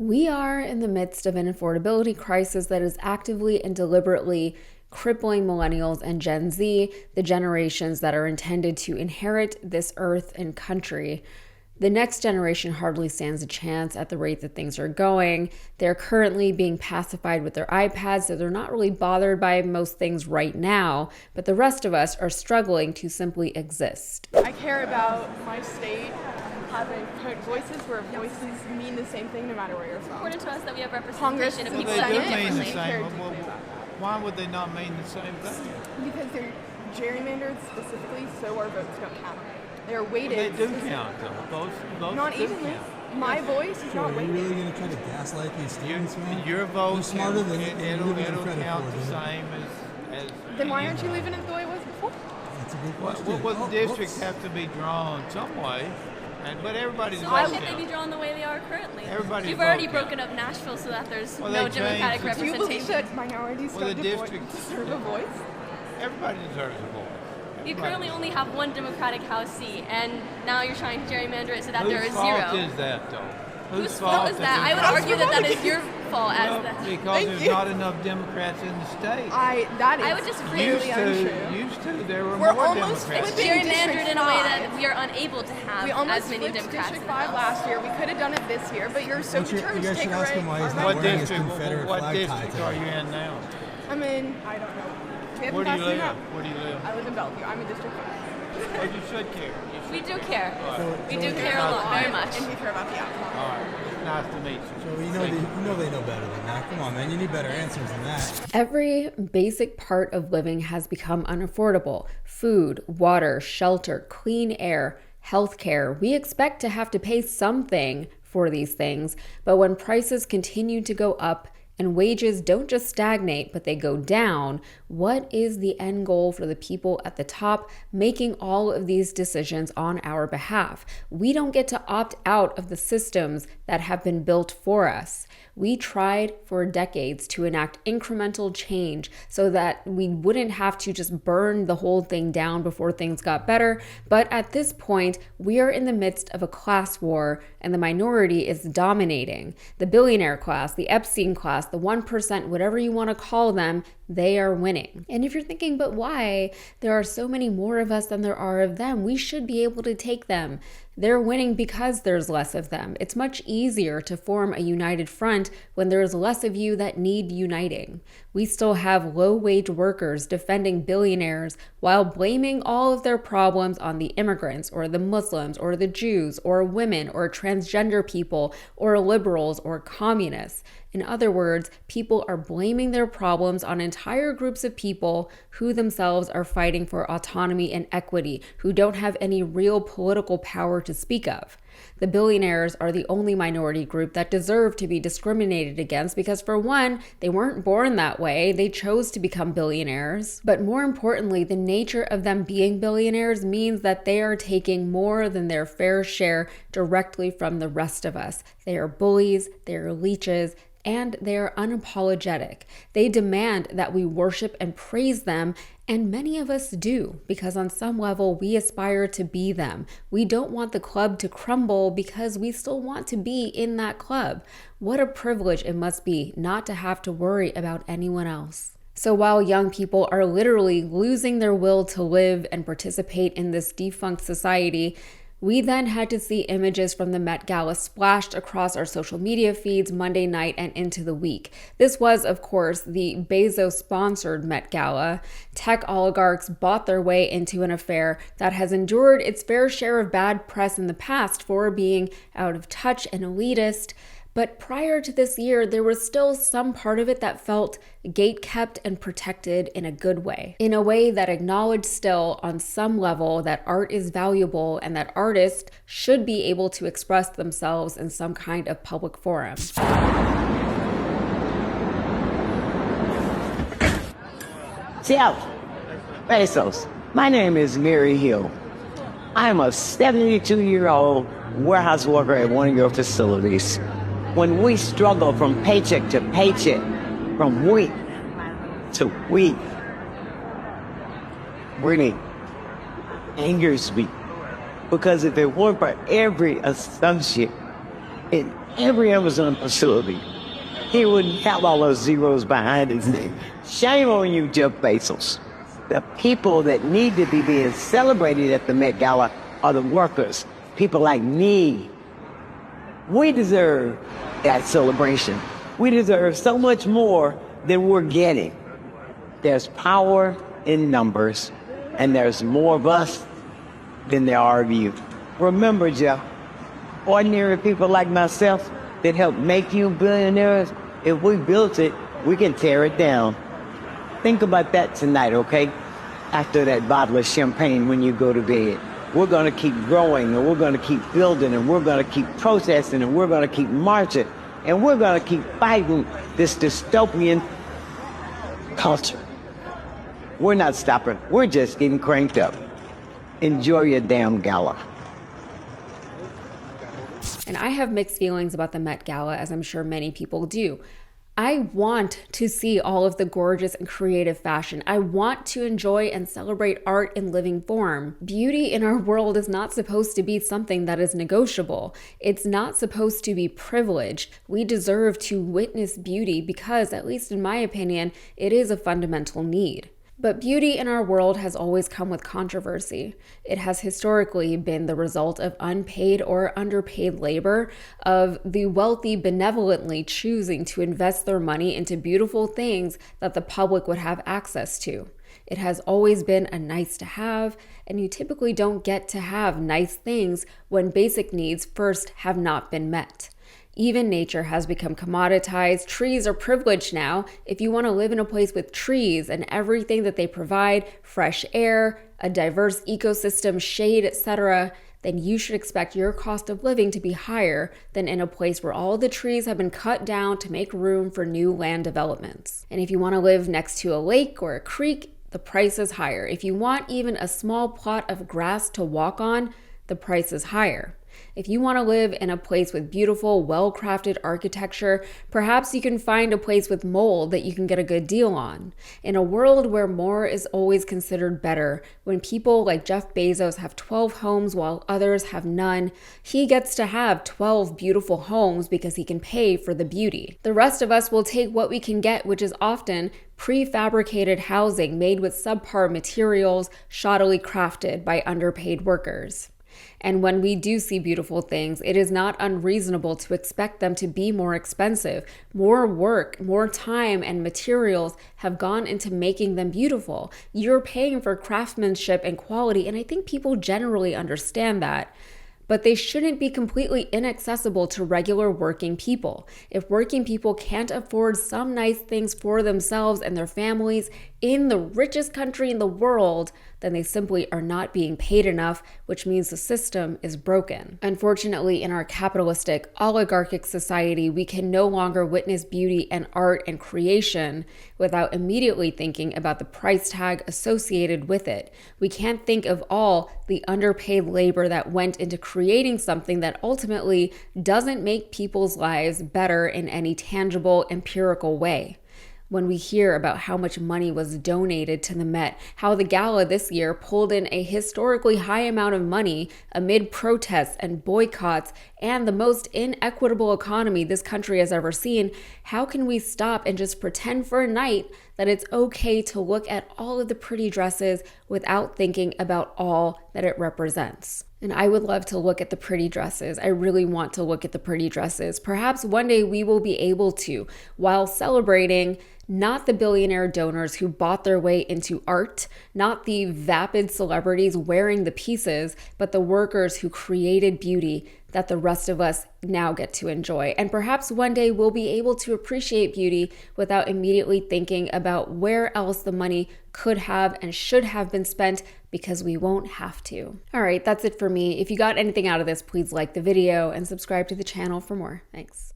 We are in the midst of an affordability crisis that is actively and deliberately crippling millennials and Gen Z, the generations that are intended to inherit this earth and country. The next generation hardly stands a chance at the rate that things are going. They're currently being pacified with their iPads, so they're not really bothered by most things right now, but the rest of us are struggling to simply exist. I care about my state having voices where voices mean the same thing no matter where you're from. It's important to us that we have representation of people they that do mean the differently. same. Why would they not mean the same thing? Because they're gerrymandered specifically so our votes don't count. They're weighted. Well, they do count, though. Those not do evenly. count. My voice is So not are you weighted. really going to try to gaslight these students, man? Your vote, You're smarter than it'll credit count for, the dude. same as Then why aren't you leaving it the way it was before? That's a good Well, question. the districts Whoops. have to be drawn some way, but everybody's So why vote can't they be counts. drawn the way they are currently? Everybody's You've already vote broken counts. up Nashville so that there's Well, no they democratic changed Do you believe representation. that minorities Well, the don't district- deserve a voice? Everybody deserves a vote. You currently only have one Democratic House seat, and now you're trying to gerrymander it so that there is Whose fault zero. is that, though? Whose fault is that? I would House argue that is your fault as Well, the... because Thank there's you. not enough Democrats in the state. That is I would disagree. really untrue. Used to, there were We're more almost Democrats. It's flipping gerrymandered District in a way 5. that we are unable to have We almost as many flipped Democrats District in the 5 House. last year. We could have done it this year, but you're so Don't you- determined you to guys take should ask away him why he's our not What rights. wearing his district? Confederate What flag tie district today. are you in now? I'm in, I don't know. We haven't Where do you passed it live? out. Where do you live? I live in Bellevue. I'm in District 5. Oh, you should care. You should We do care. We do so- care a lot, very much. And we care about the outcome. All right. It's nice to meet you. So you know they know better than that. Come on, man. You need better answers than that. Every basic part of living has become unaffordable. Food, water, shelter, clean air, healthcare. We expect to have to pay something for these things, but when prices continue to go up and wages don't just stagnate, but they go down, what is the end goal for the people at the top making all of these decisions on our behalf? We don't get to opt out of the systems that have been built for us. We tried for decades to enact incremental change so that we wouldn't have to just burn the whole thing down before things got better. But at this point, we are in the midst of a class war and the minority is dominating. The billionaire class, the Epstein class, the 1%, whatever you want to call them, they are winning. And if you're thinking, but why? There are so many more of us than there are of them. We should be able to take them. They're winning because there's less of them. It's much easier to form a united front when there's less of you that need uniting. We still have low-wage workers defending billionaires while blaming all of their problems on the immigrants or the Muslims or the Jews or women or transgender people or liberals or communists. In other words, people are blaming their problems on entire groups of people who themselves are fighting for autonomy and equity, who don't have any real political power to speak of. The billionaires are the only minority group that deserve to be discriminated against because, for one, they weren't born that way. They chose to become billionaires. But more importantly, the nature of them being billionaires means that they are taking more than their fair share directly from the rest of us. They are bullies, they are leeches, and they are unapologetic. They demand that we worship and praise them, and many of us do, because on some level we aspire to be them. We don't want the club to crumble because we still want to be in that club. What a privilege it must be not to have to worry about anyone else. So while young people are literally losing their will to live and participate in this defunct society, we then had to see images from the Met Gala splashed across our social media feeds Monday night and into the week. This was, of course, the Bezos-sponsored Met Gala. Tech oligarchs bought their way into an affair that has endured its fair share of bad press in the past for being out of touch and elitist. But prior to this year, there was still some part of it that felt gate-kept and protected in a good way. In a way that acknowledged still, on some level, that art is valuable and that artists should be able to express themselves in some kind of public forum. Ciao. Bezos. My name is Mary Hill. I am a 72-year-old warehouse worker at one of your facilities. When we struggle from paycheck to paycheck, from week to week, really angers me. Because if it weren't for every associate in every Amazon facility, he wouldn't have all those zeros behind his name. Shame on you, Jeff Bezos. The people that need to be being celebrated at the Met Gala are the workers, people like me. We deserve that celebration. We deserve so much more than we're getting. There's power in numbers, and there's more of us than there are of you. Remember, Jeff, ordinary people like myself that helped make you billionaires, if we built it, we can tear it down. Think about that tonight, okay? After that bottle of champagne when you go to bed. We're going to keep growing, and we're going to keep building, and we're going to keep protesting, and we're going to keep marching, and we're going to keep fighting this dystopian culture. We're not stopping. We're just getting cranked up. Enjoy your damn gala. And I have mixed feelings about the Met Gala, as I'm sure many people do. I want to see all of the gorgeous and creative fashion. I want to enjoy and celebrate art in living form. Beauty in our world is not supposed to be something that is negotiable. It's not supposed to be privilege. We deserve to witness beauty because, at least in my opinion, it is a fundamental need. But beauty in our world has always come with controversy. It has historically been the result of unpaid or underpaid labor, of the wealthy benevolently choosing to invest their money into beautiful things that the public would have access to. It has always been a nice to have, and you typically don't get to have nice things when basic needs first have not been met. Even nature has become commoditized. Trees are privileged now. If you want to live in a place with trees and everything that they provide, fresh air, a diverse ecosystem, shade, etc., then you should expect your cost of living to be higher than in a place where all the trees have been cut down to make room for new land developments. And if you want to live next to a lake or a creek, the price is higher. If you want even a small plot of grass to walk on, the price is higher. If you want to live in a place with beautiful, well-crafted architecture, perhaps you can find a place with mold that you can get a good deal on. In a world where more is always considered better, when people like Jeff Bezos have 12 homes while others have none, he gets to have 12 beautiful homes because he can pay for the beauty. The rest of us will take what we can get, which is often prefabricated housing made with subpar materials, shoddily crafted by underpaid workers. And when we do see beautiful things, it is not unreasonable to expect them to be more expensive. More work, more time, and materials have gone into making them beautiful. You're paying for craftsmanship and quality, and I think people generally understand that. But they shouldn't be completely inaccessible to regular working people. If working people can't afford some nice things for themselves and their families in the richest country in the world, then they simply are not being paid enough, which means the system is broken. Unfortunately, in our capitalistic, oligarchic society, we can no longer witness beauty and art and creation without immediately thinking about the price tag associated with it. We can't think of all the underpaid labor that went into creating something that ultimately doesn't make people's lives better in any tangible, empirical way. When we hear about how much money was donated to the Met, how the gala this year pulled in a historically high amount of money amid protests and boycotts and the most inequitable economy this country has ever seen, how can we stop and just pretend for a night that it's okay to look at all of the pretty dresses without thinking about all that it represents? And I would love to look at the pretty dresses. I really want to look at the pretty dresses. Perhaps one day we will be able to, while celebrating not the billionaire donors who bought their way into art, not the vapid celebrities wearing the pieces, but the workers who created beauty that the rest of us now get to enjoy. And perhaps one day we'll be able to appreciate beauty without immediately thinking about where else the money could have and should have been spent, because we won't have to. All right, that's it for me. If you got anything out of this, please like the video and subscribe to the channel for more. Thanks.